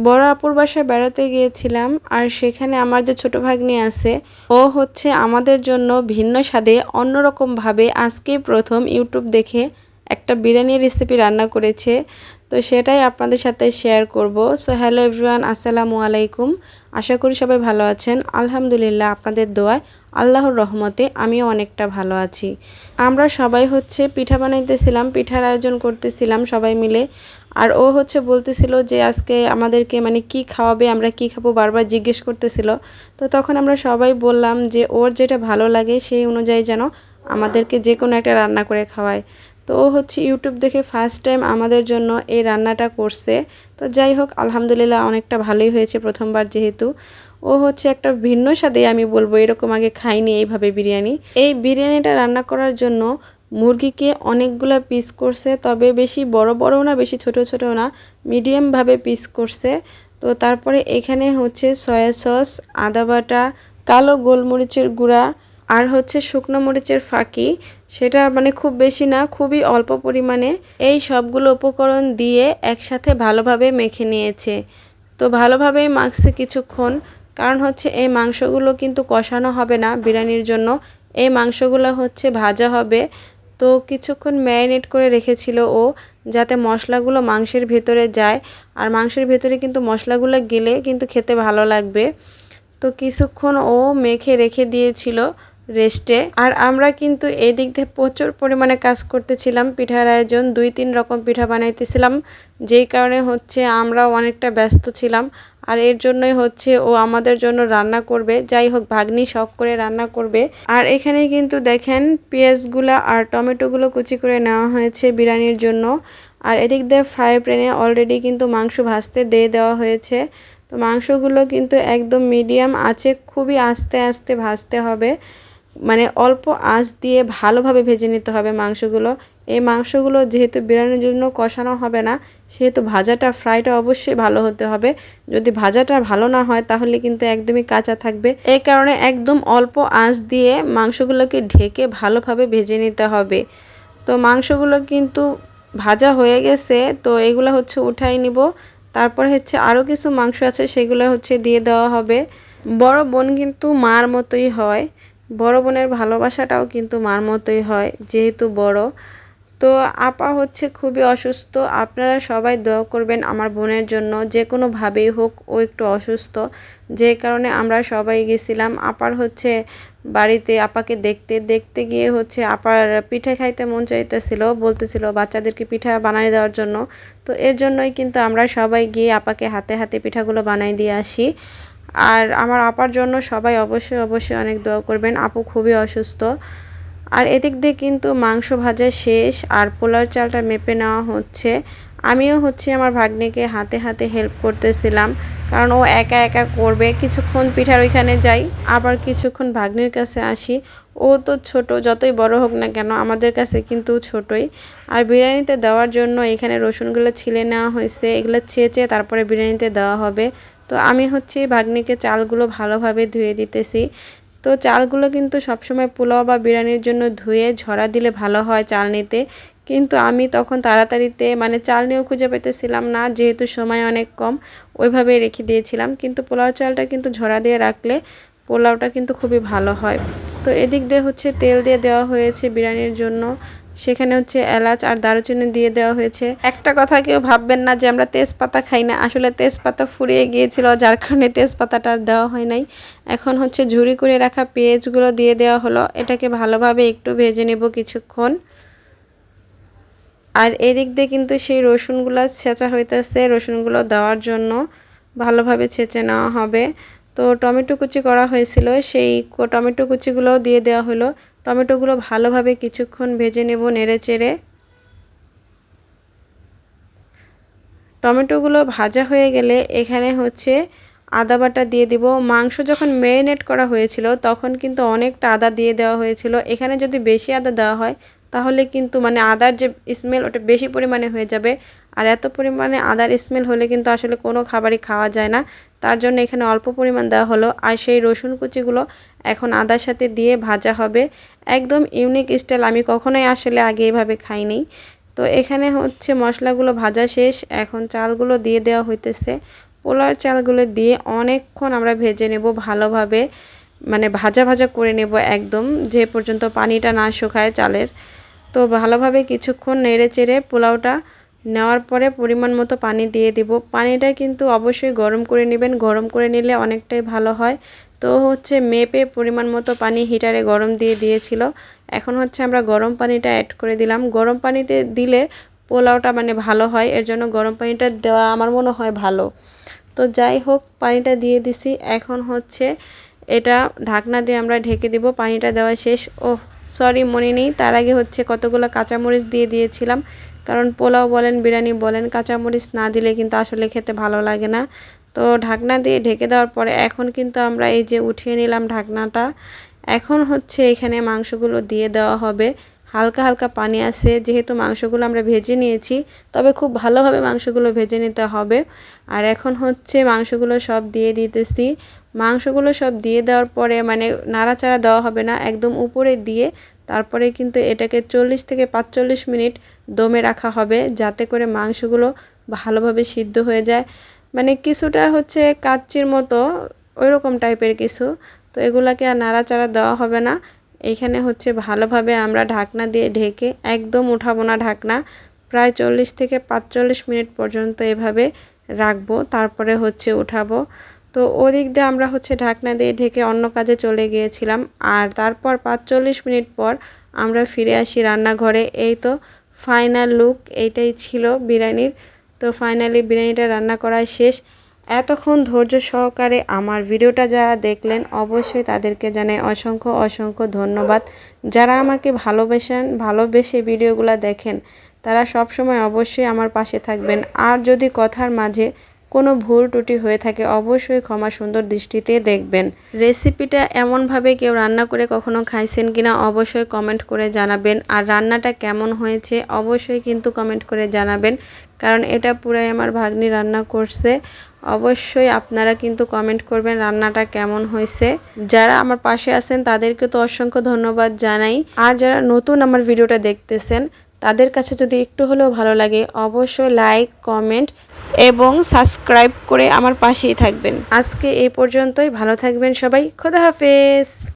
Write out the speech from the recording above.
বড় আপুর বাসায় বেড়াতে গিয়েছিলাম আর সেখানে আমার যে ছোট ভাগ্নি আছে ও হচ্ছে আমাদের জন্য ভিন্ন স্বাদে অন্যরকমভাবে আজকে প্রথম ইউটিউব দেখে একটা বিরিয়ানির রেসিপি রান্না করেছে। তো সেটাই আপনাদের সাথে শেয়ার করব। সো হ্যালো এভরিওয়ান, আসসালামু আলাইকুম। আশা করি সবাই ভালো আছেন। আলহামদুলিল্লাহ আপনাদের দোয়ায় আল্লাহর রহমতে আমিও অনেকটা ভালো আছি। আমরা সবাই হচ্ছে পিঠা বানাইতেছিলাম, পিঠার আয়োজন করতেছিলাম সবাই মিলে। আর ও হচ্ছে বলতেছিল যে আজকে আমাদেরকে মানে কি খাওয়াবে, আমরা কি খাবো বারবার জিজ্ঞেস করতেছিল। তো তখন আমরা সবাই বললাম যে ওর যেটা ভালো লাগে সেই অনুযায়ী যেন আমাদেরকে যে কোনো একটা রান্না করে খাওয়ায়। তো ও হচ্ছে ইউটিউব দেখে ফার্স্ট টাইম আমাদের জন্য এই রান্নাটা করছে। তো যাই হোক আলহামদুলিল্লাহ অনেকটা ভালোই হয়েছে প্রথমবার যেহেতু। ও হচ্ছে একটা ভিন্ন স্বাদে আমি বলবো, এরকম আগে খাইনি এইভাবে বিরিয়ানি। এই বিরিয়ানিটা রান্না করার জন্য মুরগিকে অনেকগুলো পিস করছে, তবে বেশি বড় বড়ও না বেশি ছোট ছোটও না, মিডিয়ামভাবে পিস করছে। তো তারপরে এখানে হচ্ছে সয়া সস, আদা বাটা, কালো গোলমরিচের গুঁড়া আর হচ্ছে শুকনো মরিচের ফাঁকি, সেটা মানে খুব বেশি না, খুবই অল্প পরিমাণে এই সবগুলো উপকরণ দিয়ে একসাথে ভালোভাবে মেখে নিয়েছে। তো ভালোভাবেই মাখছে কিছুক্ষণ, কারণ হচ্ছে এই মাংসগুলো কিন্তু কষানো হবে না বিরিয়ানির জন্য, এই মাংসগুলো হচ্ছে ভাজা হবে। তো কিছুক্ষণ ম্যারিনেট করে রেখেছিল ও, যাতে মশলাগুলো মাংসের ভেতরে যায়। আর মাংসের ভেতরে কিন্তু মশলাগুলো গেলে কিন্তু খেতে ভালো লাগবে। তো কিছুক্ষণ ও মেখে রেখে দিয়েছিল রেস্টে। আর আমরা কিন্তু এই দিক দিয়ে প্রচুর পরিমাণে কাজ করতেছিলাম, পিঠার আয়োজন 2-3 রকম পিঠা বানাইতেছিলাম, যেই কারণে হচ্ছে আমরা অনেকটা ব্যস্ত ছিলাম। আর এর জন্যই হচ্ছে ও আমাদের জন্য রান্না করবে, যাই হোক ভাগ্নি শখ করে রান্না করবে। আর এখানে কিন্তু দেখেন পেঁয়াজগুলো আর টমেটোগুলো কুচি করে নেওয়া হয়েছে বিরিয়ানির জন্য। আর এদিক দিয়ে ফ্রাই প্যানে অলরেডি কিন্তু মাংস ভাজতে দিয়ে দেওয়া হয়েছে। তো মাংসগুলো কিন্তু একদম মিডিয়াম আঁচে খুবই আস্তে আস্তে ভাজতে হবে, মানে অল্প আঁচ দিয়ে ভালোভাবে ভেজে নিতে হবে মাংসগুলো। এই মাংসগুলো যেহেতু বিরিয়ানির জন্য কষানো হবে না, সেহেতু ভাজাটা ফ্রাইটা অবশ্যই ভালো হতে হবে। যদি ভাজাটা ভালো না হয় তাহলে কিন্তু একদমই কাঁচা থাকবে। এই কারণে একদম অল্প আঁচ দিয়ে মাংসগুলোকে ঢেকে ভালোভাবে ভেজে নিতে হবে। তো মাংসগুলো কিন্তু ভাজা হয়ে গেছে, তো এগুলো হচ্ছে উঠাই নিব। তারপর হচ্ছে আরও কিছু মাংস আছে, সেগুলো হচ্ছে দিয়ে দেওয়া হবে। বড় বোন কিন্তু মার মতোই হয়, বড় বোনের ভালোবাসাটাও কিন্তু মার মতোই হয় যেহেতু বড়। তো আপা হচ্ছে খুবই অসুস্থ, আপনারা সবাই দোয়া করবেন আমার বোনের জন্য, যে কোনোভাবেই হোক ও একটু অসুস্থ, যে কারণে আমরা সবাই গেছিলাম আপার হচ্ছে বাড়িতে। আপাকে দেখতে দেখতে গিয়ে হচ্ছে আপার পিঠা খাইতে মন চাইতেছিল, বলতেছিল বাচ্চাদেরকে পিঠা বানিয়ে দেওয়ার জন্য। তো এর জন্যই কিন্তু আমরা সবাই গিয়ে আপাকে হাতে হাতে পিঠাগুলো বানিয়ে দিয়ে আসি। আর আমার আপার জন্য সবাই অবশ্যই অবশ্যই অনেক দোয়া করবেন, আপু খুবই অসুস্থ। আর এদিক দিয়ে কিন্তু মাংস ভাজা শেষ আর পোলার চালটা মেপে নেওয়া হচ্ছে। আমিও হচ্ছে আমার ভাগ্নিকে হাতে হাতে হেল্প করতেছিলাম, কারণ ও একা একা করবে। কিছুক্ষণ পিঠার ওইখানে যাই, আবার কিছুক্ষণ ভাগ্নির কাছে আসি। ও তো ছোট, যতই বড় হোক না কেন আমাদের কাছে কিন্তু ছোটই। আর বিরিয়ানিতে দেওয়ার জন্য এখানে রসুনগুলো ছিলে নেওয়া হয়েছে, এগুলো ছেঁচে তারপরে বিরিয়ানিতে দেওয়া হবে। তো আমি হচ্ছে ভাগ্নিকে চালগুলো ভালোভাবে ধুয়ে দিতেছি। তো চালগুলো কিন্তু সবসময় পোলাও বা বিরিয়ানির জন্য ধুয়ে ঝরা দিলে ভালো হয় চাল নিতে, কিন্তু আমি তখন তাড়াতাড়িতে মানে চাল নিয়েও খুঁজে পেতেছিলাম না, যেহেতু সময় অনেক কম, ওইভাবেই রেখে দিয়েছিলাম। কিন্তু পোলাও চালটা কিন্তু ঝরা দিয়ে রাখলে পোলাওটা কিন্তু খুবই ভালো হয়। তো এদিক দিয়ে হচ্ছে তেল দিয়ে দেওয়া হয়েছে বিরিয়ানির জন্য, সেখানে হচ্ছে এলাচ আর দারুচিনি দিয়ে দেওয়া হয়েছে। একটা কথা কেউ ভাববেন না যে আমরা তেজপাতা খাই না, আসলে তেজপাতা ফুরিয়ে গিয়েছিল যার কারণে তেজপাতাটা আর দেওয়া হয় নাই। এখন হচ্ছে ঝুরি করে রাখা পেঁয়াজগুলো দিয়ে দেওয়া হলো, এটাকে ভালোভাবে একটু ভেজে নেব কিছুক্ষণ। আর এদিক দিয়ে কিন্তু সেই রসুনগুলো ছেঁচা হইতেছে, রসুনগুলো দেওয়ার জন্য ভালোভাবে ছেঁচে নেওয়া হবে। তো টমেটো কুচি করা হয়েছিল, সেই টমেটো কুচিগুলোও দিয়ে দেওয়া হলো। টমেটোগুলো ভালোভাবে কিছুক্ষণ ভেজে নেব নেড়ে চেড়ে। টমেটোগুলো ভাজা হয়ে গেলে এখানে হচ্ছে আদা বাটা দিয়ে দিব। মাংস যখন ম্যারিনেট করা হয়েছিল তখন কিন্তু অনেকটা আদা দিয়ে দেওয়া হয়েছিল। এখানে যদি বেশি আদা দেওয়া হয় তাহলে কিন্তু মানে আদার যে স্মেল ওটা বেশি পরিমাণে হয়ে যাবে। আর এত পরিমাণে আদার স্মেল হলে কিন্তু আসলে কোনো খাবারই খাওয়া যায় না, তার জন্য এখানে অল্প পরিমাণ দেওয়া হলো। আর সেই রসুন কুচিগুলো এখন আদার সাথে দিয়ে ভাজা হবে, একদম ইউনিক স্টাইল, আমি কখনোই আসলে আগে এভাবে খাইনি। তো এখানে হচ্ছে মশলাগুলো ভাজা শেষ, এখন চালগুলো দিয়ে দেওয়া হইতেছে। পোলাওর চালগুলো দিয়ে অনেকক্ষণ আমরা ভেজে নেব ভালোভাবে, মানে ভাজা ভাজা করে নেব একদম, যে পর্যন্ত পানিটা না শুকায় চালের। তো ভালোভাবে কিছুক্ষণ নেড়ে চেড়ে পোলাওটা নেওয়ার পরে পরিমাণ মতো পানি দিয়ে দিব। পানিটা কিন্তু অবশ্যই গরম করে নেবেন, গরম করে নিলে অনেকটাই ভালো হয়। তো হচ্ছে মেপে পরিমাণ মতো পানি হিটারে গরম দিয়ে দিয়েছিল। এখন হচ্ছে আমরা গরম পানিটা অ্যাড করে দিলাম। গরম পানিতে দিলে পোলাওটা মানে ভালো হয়, এর জন্য গরম পানিটা দেওয়া আমার মনে হয় ভালো। তো যাই হোক, পানিটা দিয়ে দিছি। এখন হচ্ছে এটা ঢাকনা দিয়ে আমরা ঢেকে দিব। পানিটা দেওয়া শেষ। সরি, মনে নেই, তার আগে হচ্ছে কতগুলো কাঁচামরিচ দিয়ে দিয়েছিলাম, কারণ পোলাও বলেন বিরিয়ানি বলেন কাঁচামরিচ না দিলে কিন্তু আসলে খেতে ভালো লাগে না। তো ঢাকনা দিয়ে ঢেকে দেওয়ার পরে এখন কিন্তু আমরা এই যে উঠিয়ে নিলাম ঢাকনাটা। এখন হচ্ছে এখানে মাংসগুলো দিয়ে দেওয়া হবে। হালকা হালকা পানি আছে, যেহেতু মাংসগুলো আমরা ভেজে নিয়েছি, তবে খুব ভালোভাবে মাংসগুলো ভেজে নিতে হবে। আর এখন হচ্ছে মাংসগুলো সব দিয়ে দিতেছি। মাংসগুলো সব দিয়ে দেওয়ার পরে মানে নাড়াচাড়া দেওয়া হবে না, একদম উপরে দিয়ে তারপরে কিন্তু এটাকে 40 থেকে 45 মিনিট দমে রাখা হবে, যাতে করে মাংসগুলো ভালোভাবে সিদ্ধ হয়ে যায়। মানে কিছুটা হচ্ছে কাচ্চির মতো ওইরকম টাইপের কিছু। তো এগুলাকে আর নাড়াচাড়া দেওয়া হবে না। এইখানে হচ্ছে ভালোভাবে আমরা ঢাকনা দিয়ে ঢেকে একদম উঠাবো না ঢাকনা, প্রায় 40 থেকে 45 মিনিট পর্যন্ত এভাবে রাখবো, তারপরে হচ্ছে উঠাবো। তো ওদিক দিয়ে আমরা হচ্ছে ঢাকনা দিয়ে ঢেকে অন্য কাজে চলে গিয়েছিলাম। আর তারপর 45 মিনিট পর আমরা ফিরে আসি রান্নাঘরে। এই তো ফাইনাল লুক এইটাই ছিল বিরিয়ানির। তো ফাইনালি বিরিয়ানিটা রান্না করা শেষ। এতক্ষণ ধৈর্য সহকারে আমার ভিডিওটা যারা দেখলেন অবশ্যই তাদেরকে জানাই অসংখ্য অসংখ্য ধন্যবাদ। যারা আমাকে ভালোবেসে ভিডিওগুলো দেখেন তারা সবসময় অবশ্যই আমার পাশে থাকবেন। আর যদি কথার মাঝে কোনো ভুল ত্রুটি হয়ে থাকে অবশ্যই ক্ষমা সুন্দর দৃষ্টিতে দেখবেন। রেসিপিটা এমনভাবে কেউ রান্না করে কখনো খাইছেন কিনা অবশ্যই কমেন্ট করে জানাবেন। আর রান্নাটা কেমন হয়েছে অবশ্যই কিন্তু কমেন্ট করে জানাবেন, কারণ এটা পুরাই আমার ভাগ্নি রান্না করছে। অবশ্যই আপনারা কিন্তু কমেন্ট করবেন রান্নাটা কেমন হয়েছে। যারা আমার পাশে আছেন তাদেরকে তো অসংখ্য ধন্যবাদ জানাই। আর যারা নতুন আমার ভিডিওটা দেখতেছেন তাদের কাছে যদি একটু হলেও ভালো লাগে অবশ্যই লাইক, কমেন্ট এবং সাবস্ক্রাইব করে আমার পাশেই থাকবেন। আজকে এই পর্যন্তই, ভালো থাকবেন সবাই। খোদা হাফেজ।